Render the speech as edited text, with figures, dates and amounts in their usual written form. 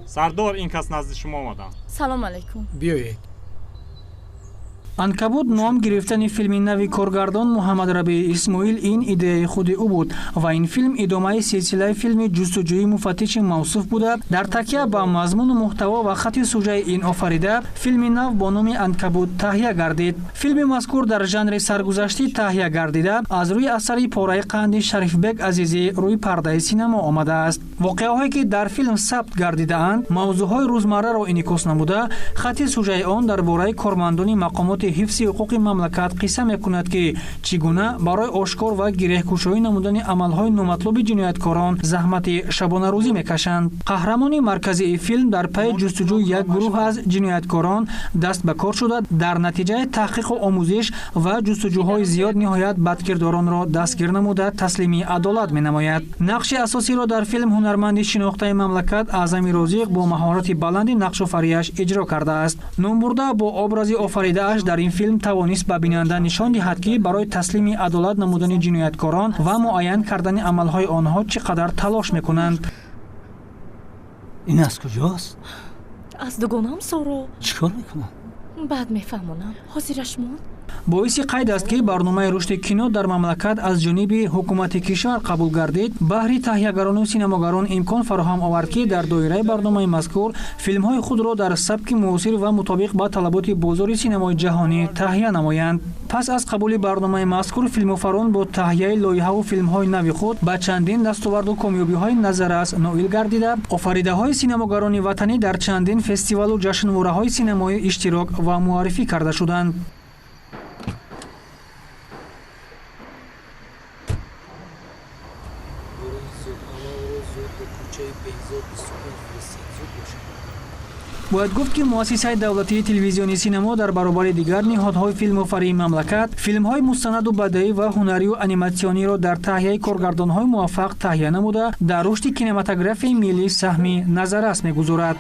сардор ин кас назди шумо омадам. салом алайкум. биёед. анкабут ном гирифтани филми нави коргардон муҳаммад рабии исмоил ин идеяи худи ӯ буд ва ин филм идомаи силсилаи филми ҷустуҷӯи муфаттиши мавсуф буда дар такя ба мазмуну муҳтаво ва хати сӯҷаи ин офарида филми нав бо номи анкабут таҳия гардид. филми мазкур дар жанри саргузаштӣ таҳия гардида аз рӯи асари пораи қанди шарифбек азизӣ рӯи пардаи синемо омадааст. воқеаҳое ки дар филм сабт гардидаанд мавзӯъҳои рӯзмарраро инъикос намуда хати сӯҷаи он дар бораи кормандони мақомоти ҳифзи ҳуқуқи мамлакат қисса мекунад ки чӣ гуна барои ошкор ва гиреҳкушоӣ намудани амалҳои номатлуби ҷинояткорон заҳмати шабонарӯзӣ мекашанд. қаҳрамони марказии филм дар пайи ҷустуҷӯи як гурӯҳ аз ҷинояткорон даст ба кор шуда дар натиҷаи таҳқиқу омӯзиш ва ҷустуҷӯҳои зиёд ниҳоят бадкирдоронро дастгир намуда таслими адолат менамояд. нақши асосиро дар филм ҳунарманди шинохтаи мамлакат аъзами розиқ бо маҳорати баланди нақшофариаш иҷро кардааст. номбурда бо образи офаридааш дар ин филм тавонист ба бинанда нишон диҳад ки барои таслими адолат намудани ҷинояткорон ва муайян кардани амалҳои онҳо чӣ қадар талош мекунанд. ин аз куҷост? аз дугонаам соро. чикор мекунад? баъд мефаҳмонам. ҳозираш монд. боиси қайд аст ки барномаи рушди кино дар мамлакат аз ҷониби ҳукумати кишвар қабул гардид баҳри таҳиягарону синамогарон имкон фароҳам овард ки дар доираи барномаи мазкур филмҳои худро дар сабки муосир ва мутобиқ ба талаботи бозори синамои ҷаҳонӣ таҳия намоянд. пас аз қабули барномаи мазкур филмофарон бо таҳияи лоиҳаву филмҳои нави худ ба чандин дастоварду комёбиҳои назаррас ноил гардида офаридаҳои синамогарони ватанӣ дар чандин фестивалу ҷашнвораҳои синамоӣ иштирок ва муаррифӣ карда шуданд. бояд гуфт ки муассисаи давлатии телевизиони синемо дар баробари дигар ниҳодҳои филмофарии мамлакат филмҳои мустанаду бадеӣ ва ҳунарию аниматсиониро дар таҳияи коргардонҳои муваффақ таҳия намуда дар рушди кинематографияи миллӣ саҳми назаррас мегузорад.